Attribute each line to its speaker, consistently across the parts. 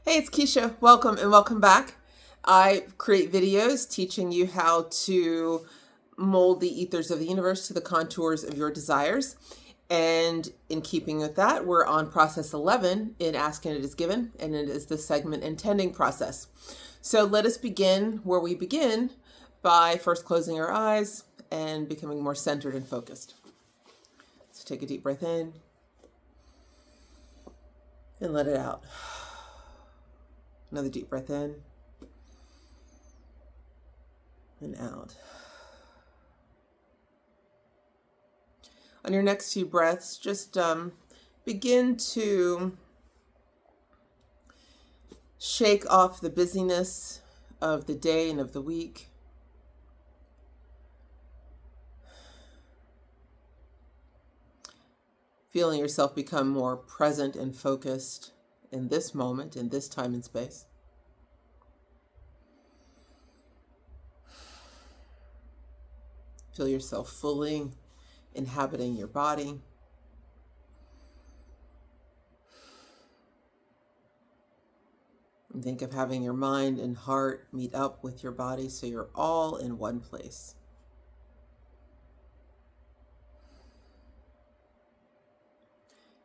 Speaker 1: Hey, it's Keisha. Welcome and welcome back. I create videos teaching you how to mold the ethers of the universe to the contours of your desires. And in keeping with that, we're on process 11 in Ask and It Is Given, and it is the segment intending process. So let us begin where we begin by first closing our eyes and becoming more centered and focused. So take a deep breath in and let it out. Another deep breath in and out. On your next few breaths, just begin to shake off the busyness of the day and of the week. Feeling yourself become more present and focused in this moment, in this time and space. Feel yourself fully inhabiting your body. And think of having your mind and heart meet up with your body so you're all in one place.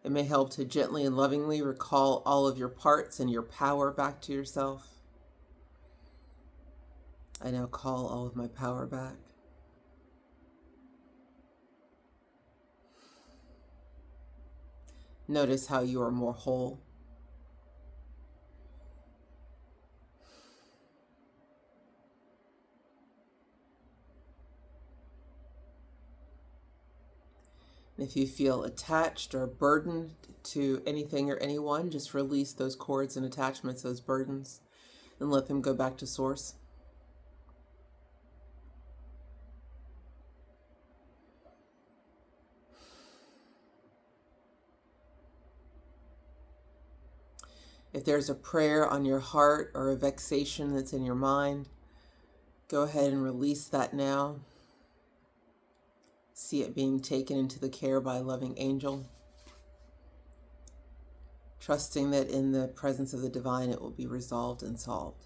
Speaker 1: It may help to gently and lovingly recall all of your parts and your power back to yourself. I now call all of my power back. Notice how you are more whole. And if you feel attached or burdened to anything or anyone, just release those cords and attachments, those burdens, and let them go back to source. If there's a prayer on your heart or a vexation that's in your mind, go ahead and release that now. See it being taken into the care by a loving angel. Trusting that in the presence of the divine it will be resolved and solved.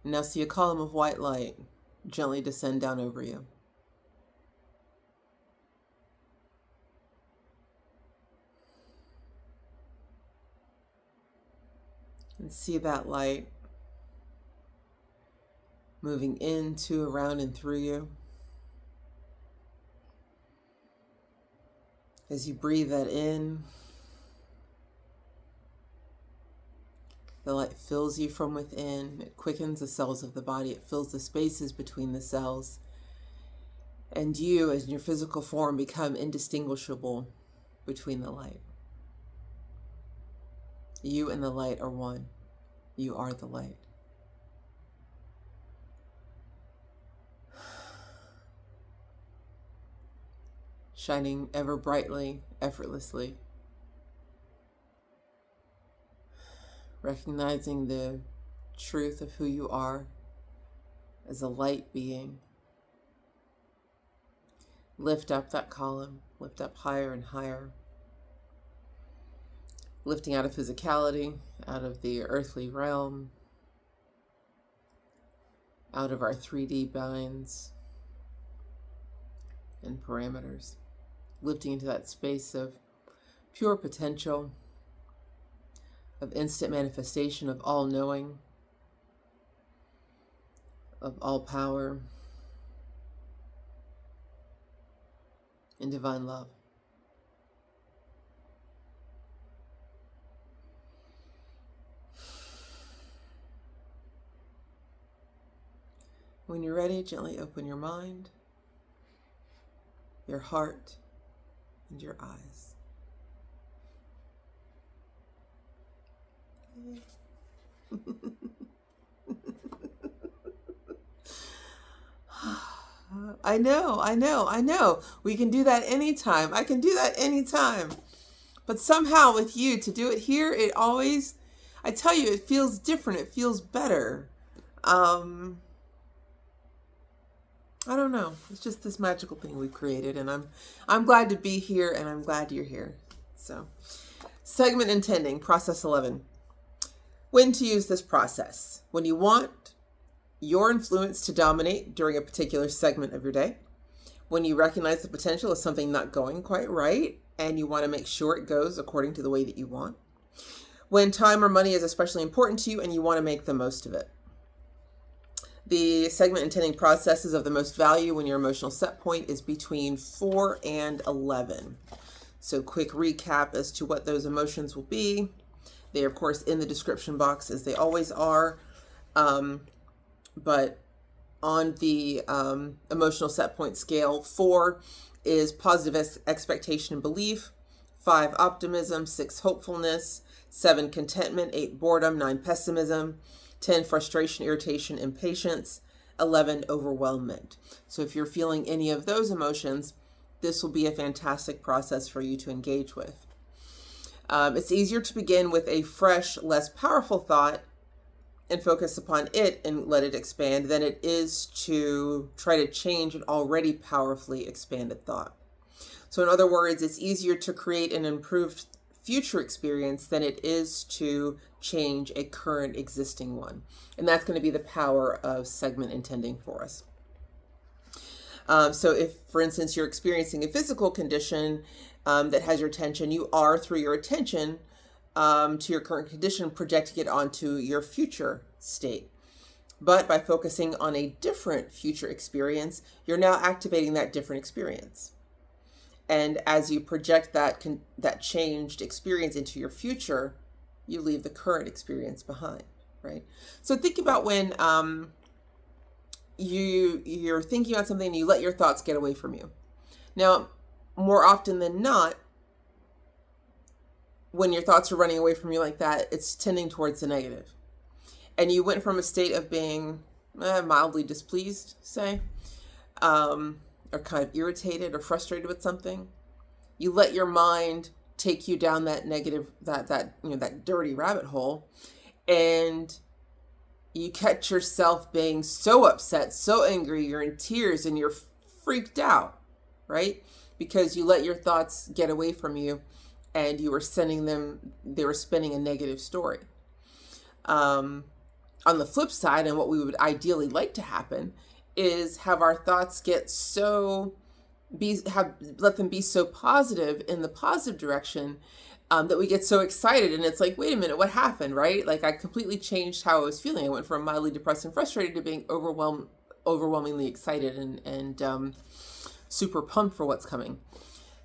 Speaker 1: Now see a column of white light gently descend down over you. And see that light moving into, around, and through you. As you breathe that in, the light fills you from within. It quickens the cells of the body. It fills the spaces between the cells. And you, as in your physical form, become indistinguishable between the light. You and the light are one. You are the light. Shining ever brightly, effortlessly. Recognizing the truth of who you are as a light being. Lift up that column. Lift up higher and higher. Lifting out of physicality, out of the earthly realm, out of our 3D binds and parameters. Lifting into that space of pure potential, of instant manifestation, of all knowing, of all power, and divine love. When you're ready, gently open your mind, your heart, and your eyes. I know. We can do that anytime. I can do that anytime. But somehow with you, to do it here, I tell you, it feels different. It feels better. I don't know. It's just this magical thing we've created, and I'm glad to be here, and I'm glad you're here. So, segment intending, process 11. When to use this process? When you want your influence to dominate during a particular segment of your day. When you recognize the potential of something not going quite right, and you want to make sure it goes according to the way that you want. When time or money is especially important to you, and you want to make the most of it. The segment intending process is of the most value when your emotional set point is between 4 and 11. So quick recap as to what those emotions will be. They are, of course, in the description box as they always are. But on the emotional set point scale, 4 is positive expectation and belief, 5 optimism, 6 hopefulness, 7 contentment, 8 boredom, 9 pessimism, 10 frustration, irritation, impatience, 11 overwhelmment. So if you're feeling any of those emotions, this will be a fantastic process for you to engage with. It's easier to begin with a fresh, less powerful thought and focus upon it and let it expand than it is to try to change an already powerfully expanded thought. So in other words, it's easier to create an improved future experience than it is to change a current existing one. And that's going to be the power of segment intending for us. So if, for instance, you're experiencing a physical condition that has your attention, you are, through your attention to your current condition, projecting it onto your future state. But by focusing on a different future experience, you're now activating that different experience. And as you project that changed experience into your future, you leave the current experience behind, right? So think about when you're thinking about something and you let your thoughts get away from you. Now, more often than not, when your thoughts are running away from you like that, it's tending towards the negative. And you went from a state of being mildly displeased, say, or kind of irritated or frustrated with something. You let your mind take you down that negative, that dirty rabbit hole, and you catch yourself being so upset, so angry, you're in tears and you're freaked out, right? Because you let your thoughts get away from you and you were they were spinning a negative story. On the flip side, and what we would ideally like to happen, is have our thoughts let them be so positive in the positive direction that we get so excited, and it's like, wait a minute, what happened, right? Like I completely changed how I was feeling. I went from mildly depressed and frustrated to being overwhelmingly excited and super pumped for what's coming.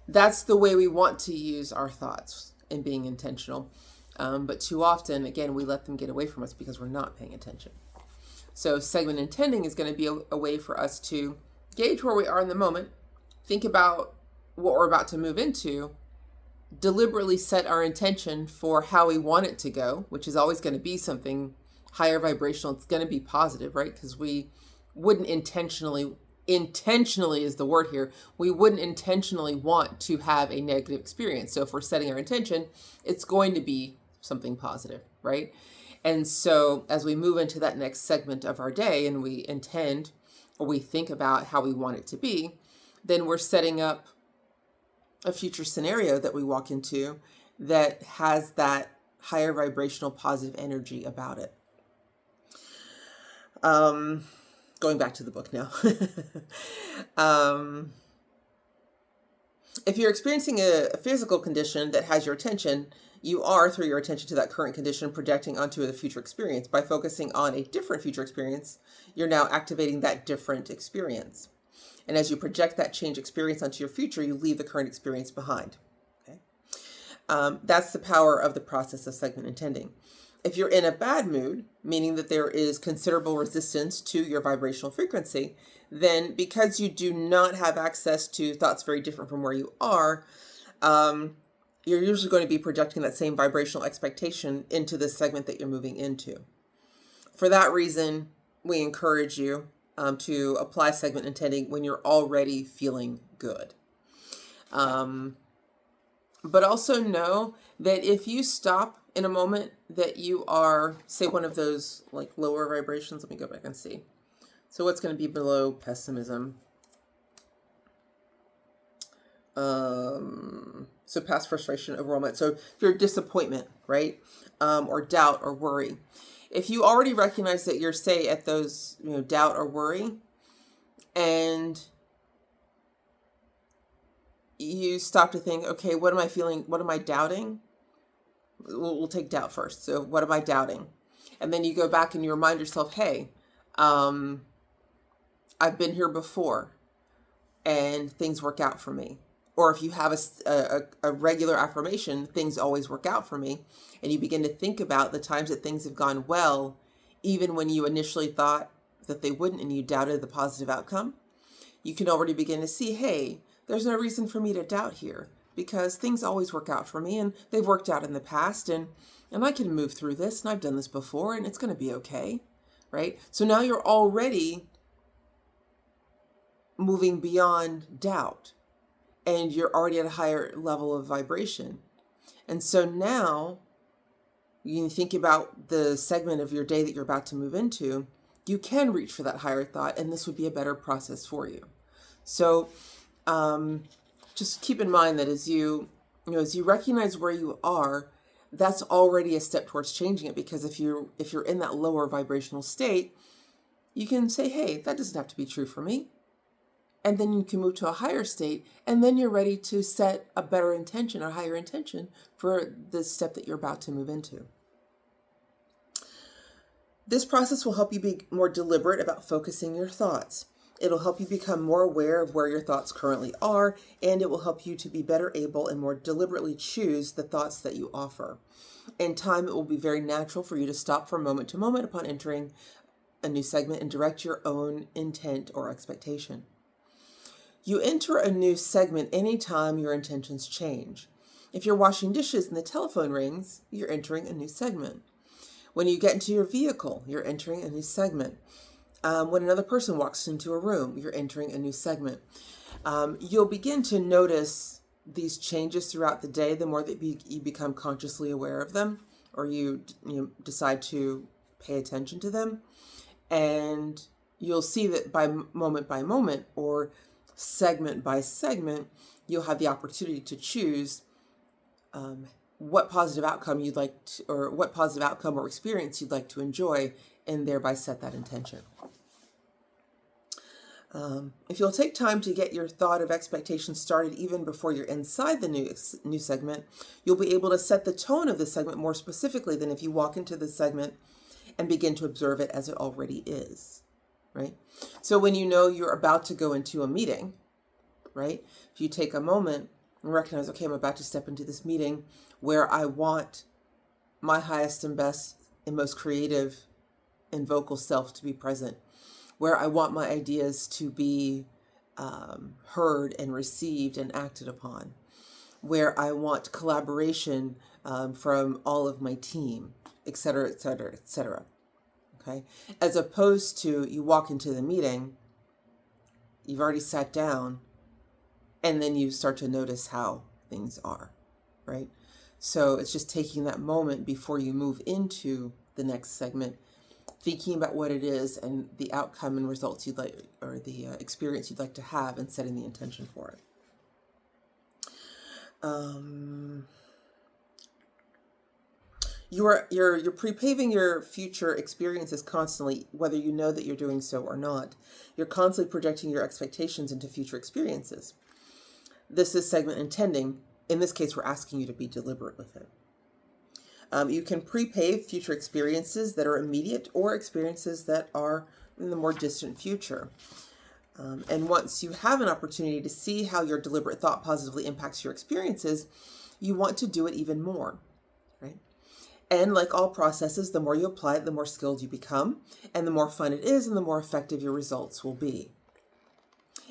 Speaker 1: That's the way we want to use our thoughts in being intentional. But too often, again, we let them get away from us because we're not paying attention. So segment intending is going to be a way for us to gauge where we are in the moment, think about what we're about to move into, deliberately set our intention for how we want it to go, which is always going to be something higher vibrational. It's going to be positive, right? Because we wouldn't intentionally is the word here. We wouldn't intentionally want to have a negative experience. So if we're setting our intention, it's going to be something positive, right? And so as we move into that next segment of our day and we intend or we think about how we want it to be, then we're setting up a future scenario that we walk into that has that higher vibrational positive energy about it. Going back to the book now. If you're experiencing a physical condition that has your attention, you are, through your attention to that current condition, projecting onto the future experience. By focusing on a different future experience, you're now activating that different experience. And as you project that change experience onto your future, you leave the current experience behind. Okay? That's the power of the process of segment intending. If you're in a bad mood, meaning that there is considerable resistance to your vibrational frequency, then because you do not have access to thoughts very different from where you are, you're usually going to be projecting that same vibrational expectation into the segment that you're moving into. For that reason, we encourage you to apply segment intending when you're already feeling good. But also know that if you stop in a moment that you are, say, one of those like lower vibrations? Let me go back and see. So what's going to be below pessimism? So past frustration, overwhelmment. So your disappointment, right? Or doubt or worry. If you already recognize that you're, say, at those, doubt or worry, and you stop to think, okay, what am I feeling? What am I doubting? We'll take doubt first. So what am I doubting? And then you go back and you remind yourself, hey, I've been here before and things work out for me. Or if you have a regular affirmation, things always work out for me. And you begin to think about the times that things have gone well, even when you initially thought that they wouldn't and you doubted the positive outcome. You can already begin to see, hey, there's no reason for me to doubt here because things always work out for me and they've worked out in the past and I can move through this and I've done this before and it's going to be okay, right? So now you're already moving beyond doubt and you're already at a higher level of vibration. And so now you can think about the segment of your day that you're about to move into. You can reach for that higher thought and this would be a better process for you. So just keep in mind that as you recognize where you are, that's already a step towards changing it. Because if you're in that lower vibrational state, you can say, hey, that doesn't have to be true for me. And then you can move to a higher state, and then you're ready to set a better intention, a higher intention for the step that you're about to move into. This process will help you be more deliberate about focusing your thoughts. It'll help you become more aware of where your thoughts currently are, and it will help you to be better able and more deliberately choose the thoughts that you offer. In time, it will be very natural for you to stop from moment to moment upon entering a new segment and direct your own intent or expectation. You enter a new segment anytime your intentions change. If you're washing dishes and the telephone rings, you're entering a new segment. When you get into your vehicle, you're entering a new segment. When another person walks into a room, you're entering a new segment. You'll begin to notice these changes throughout the day the more that you become consciously aware of them, or you decide to pay attention to them. And you'll see that by moment, or segment by segment, you'll have the opportunity to choose what positive outcome you'd like to, or what positive outcome or experience you'd like to enjoy, and thereby set that intention. If you'll take time to get your thought of expectation started even before you're inside the new segment, you'll be able to set the tone of the segment more specifically than if you walk into the segment and begin to observe it as it already is, right? So when you know you're about to go into a meeting, right? If you take a moment and recognize, okay, I'm about to step into this meeting where I want my highest and best and most creative and vocal self to be present, where I want my ideas to be heard and received and acted upon, where I want collaboration from all of my team, et cetera, et cetera, et cetera. Okay? As opposed to you walk into the meeting, you've already sat down, and then you start to notice how things are, right? So it's just taking that moment before you move into the next segment, thinking about what it is and the outcome and results you'd like, or the experience you'd like to have, and setting the intention for it. You're pre-paving your future experiences constantly, whether you know that you're doing so or not. You're constantly projecting your expectations into future experiences. This is segment intending. In this case, we're asking you to be deliberate with it. You can pre-pave future experiences that are immediate or experiences that are in the more distant future. And once you have an opportunity to see how your deliberate thought positively impacts your experiences, you want to do it even more, right? And like all processes, the more you apply it, the more skilled you become, and the more fun it is, and the more effective your results will be.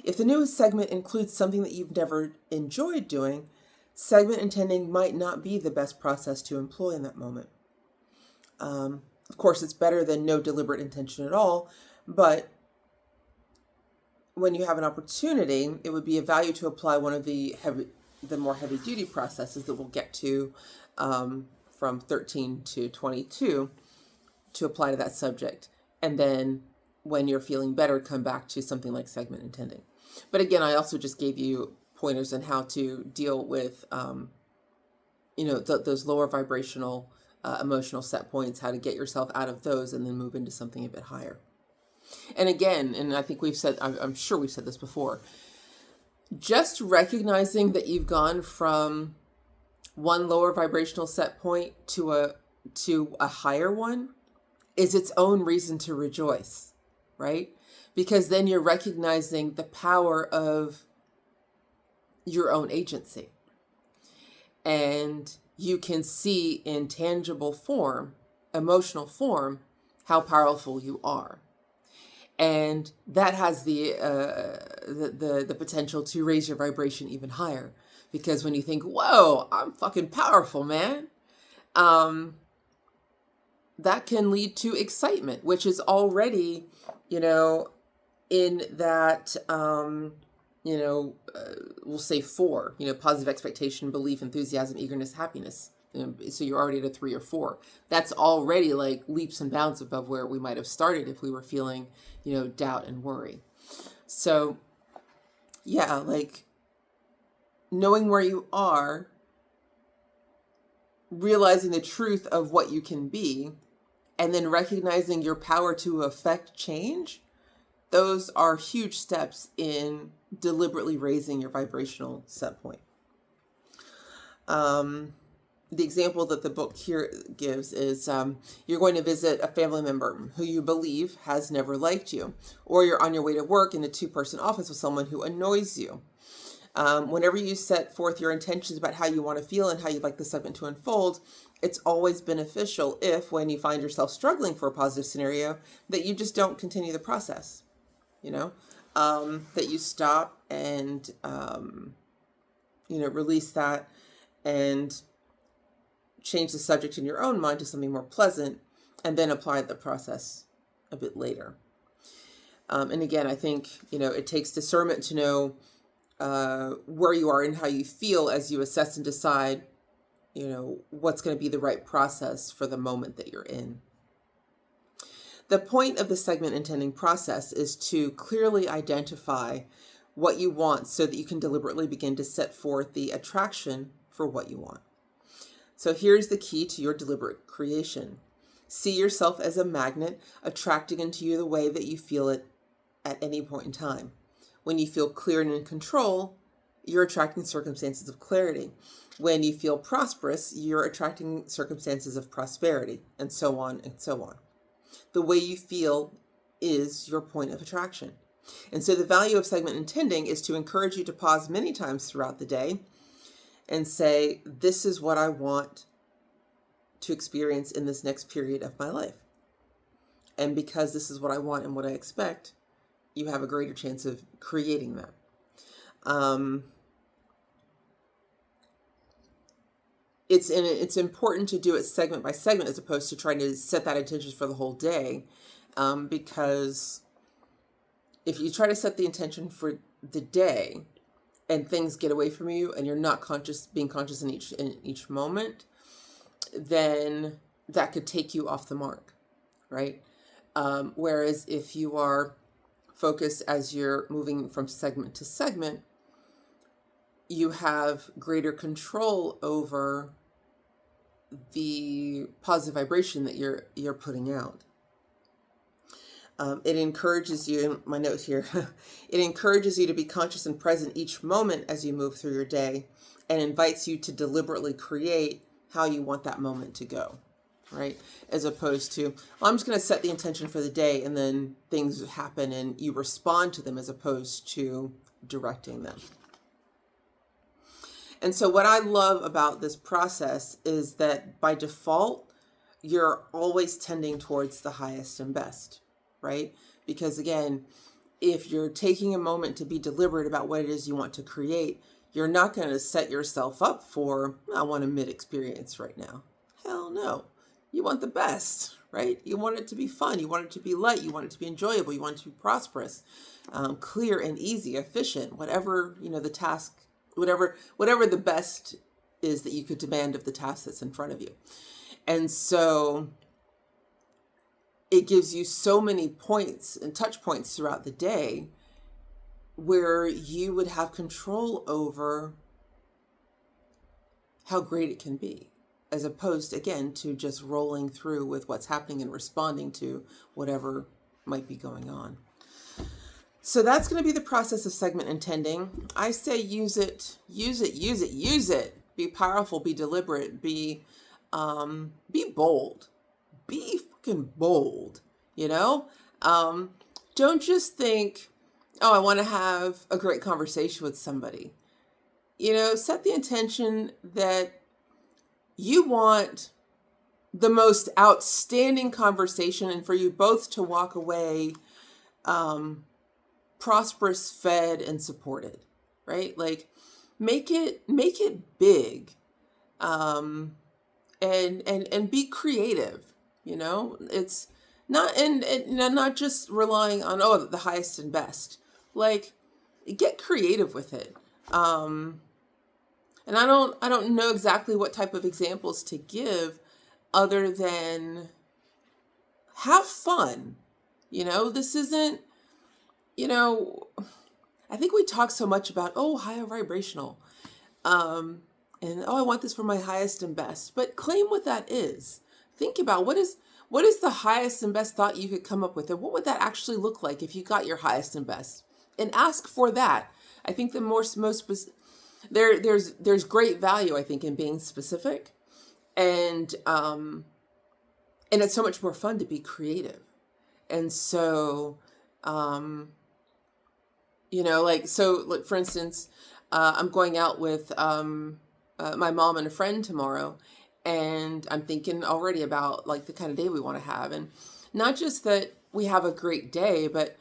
Speaker 1: If the new segment includes something that you've never enjoyed doing, segment intending might not be the best process to employ in that moment. Of course, it's better than no deliberate intention at all, but when you have an opportunity, it would be of value to apply one of the more heavy-duty processes that we'll get to from 13 to 22 to apply to that subject. And then when you're feeling better, come back to something like segment intending. But again, I also just gave you pointers on how to deal with, those lower vibrational emotional set points, how to get yourself out of those and then move into something a bit higher. And again, and I think I'm sure we've said this before, just recognizing that you've gone from one lower vibrational set point to a higher one is its own reason to rejoice, right? Because then you're recognizing the power of your own agency. And you can see in tangible form, emotional form, how powerful you are. And that has the potential to raise your vibration even higher. Because when you think, whoa, I'm fucking powerful, man, that can lead to excitement, which is already, in that, we'll say 4, positive expectation, belief, enthusiasm, eagerness, happiness. So you're already at a 3 or 4. That's already like leaps and bounds above where we might have started if we were feeling, doubt and worry. So yeah, like knowing where you are, realizing the truth of what you can be, and then recognizing your power to affect change, those are huge steps in deliberately raising your vibrational set point. The example that the book here gives is you're going to visit a family member who you believe has never liked you, or you're on your way to work in a 2-person office with someone who annoys you. Whenever you set forth your intentions about how you want to feel and how you'd like the segment to unfold, it's always beneficial if, when you find yourself struggling for a positive scenario, that you just don't continue the process, that you stop and, release that and change the subject in your own mind to something more pleasant, and then apply the process a bit later. And again, I think, it takes discernment to know where you are and how you feel as you assess and decide, what's going to be the right process for the moment that you're in. The point of the segment intending process is to clearly identify what you want so that you can deliberately begin to set forth the attraction for what you want. So here's the key to your deliberate creation. See yourself as a magnet attracting into you the way that you feel it at any point in time. When you feel clear and in control, you're attracting circumstances of clarity. When you feel prosperous, you're attracting circumstances of prosperity, and so on and so on. The way you feel is your point of attraction. And so the value of segment intending is to encourage you to pause many times throughout the day and say, this is what I want to experience in this next period of my life. And because this is what I want and what I expect, you have a greater chance of creating that. It's important to do it segment by segment as opposed to trying to set that intention for the whole day, because if you try to set the intention for the day and things get away from you and you're not being conscious in each moment, then that could take you off the mark, right? Whereas if you are focused as you're moving from segment to segment, you have greater control over the positive vibration that you're putting out. It encourages you, my note here, it encourages you to be conscious and present each moment as you move through your day, and invites you to deliberately create how you want that moment to go, right? As opposed to, well, I'm just going to set the intention for the day and then things happen and you respond to them as opposed to directing them. And so what I love about this process is that by default, you're always tending towards the highest and best, right? Because again, if you're taking a moment to be deliberate about what it is you want to create, you're not going to set yourself up for, I want a mid experience right now. Hell no. You want the best, right? You want it to be fun. You want it to be light. You want it to be enjoyable. You want it to be prosperous, clear and easy, efficient, whatever, the task, whatever the best is that you could demand of the task that's in front of you. And so it gives you so many points and touch points throughout the day where you would have control over how great it can be, as opposed, again, to just rolling through with what's happening and responding to whatever might be going on. So that's going to be the process of segment intending. I say use it, use it, use it, use it. Be powerful, be deliberate, be bold. Be fucking bold, you know? Don't just think, oh, I want to have a great conversation with somebody. You know, set the intention that you want the most outstanding conversation and for you both to walk away prosperous, fed, and supported, right? Like make it big, and be creative. You know, it's not and not just relying on the highest and best. Like get creative with it. And I don't know exactly what type of examples to give other than have fun. You know, this isn't, you know, I think we talk so much about, higher vibrational. And, I want this for my highest and best. But claim what that is. Think about what is the highest and best thought you could come up with? And what would that actually look like if you got your highest and best? And ask for that. I think the most there's great value, I think, in being specific. And it's so much more fun to be creative. And so, like for instance, I'm going out with my mom and a friend tomorrow, and I'm thinking already about like the kind of day we want to have. And not just that we have a great day, but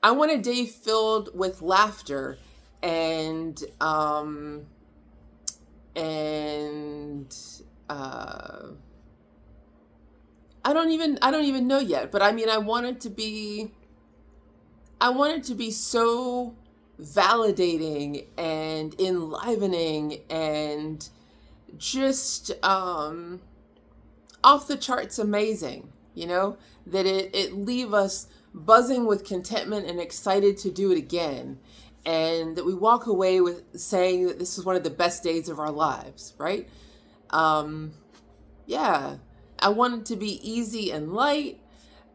Speaker 1: I want a day filled with laughter and I don't even know yet, but I mean, I want it to be so validating and enlivening and just off the charts amazing, you know, that it leave us buzzing with contentment and excited to do it again. And that we walk away with saying that this is one of the best days of our lives, right? Yeah, I want it to be easy and light.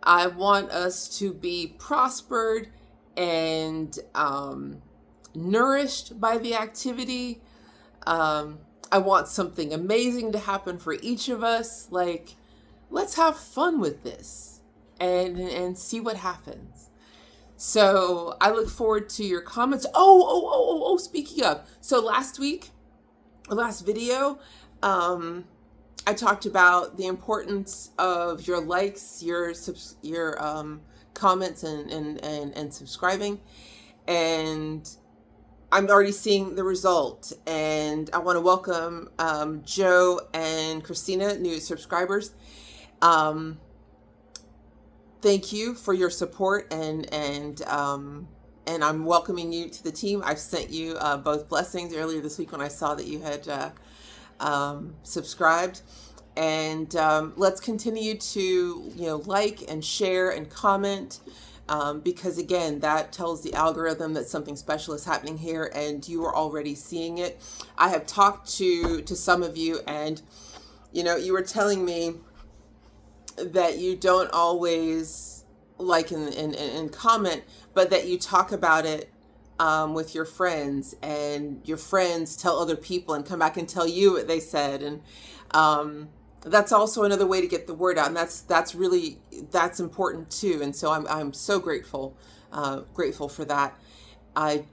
Speaker 1: I want us to be prospered and nourished by the activity. I want something amazing to happen for each of us. Like, let's have fun with this and see what happens. So I look forward to your comments. Speaking of, so last video, I talked about the importance of your likes, your comments and subscribing. And I'm already seeing the result. And I want to welcome Joe and Christina, new subscribers. Thank you for your support, and I'm welcoming you to the team. I've sent you both blessings earlier this week when I saw that you had subscribed, and let's continue to like and share and comment, because again, that tells the algorithm that something special is happening here, and you are already seeing it. I have talked to some of you, and you were telling me that you don't always like and comment, but that you talk about it with your friends, and your friends tell other people and come back and tell you what they said. And that's also another way to get the word out. And that's important too. And so I'm so grateful for that. I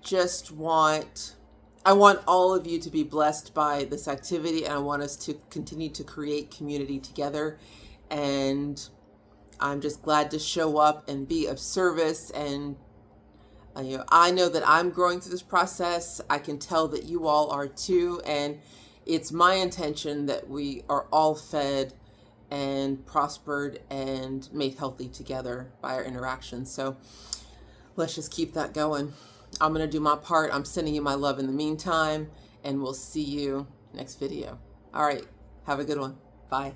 Speaker 1: want all of you to be blessed by this activity, and I want us to continue to create community together. And I'm just glad to show up and be of service. And I know that I'm growing through this process. I can tell that you all are too. And it's my intention that we are all fed and prospered and made healthy together by our interactions. So let's just keep that going. I'm going to do my part. I'm sending you my love in the meantime, and we'll see you next video. All right, have a good one. Bye.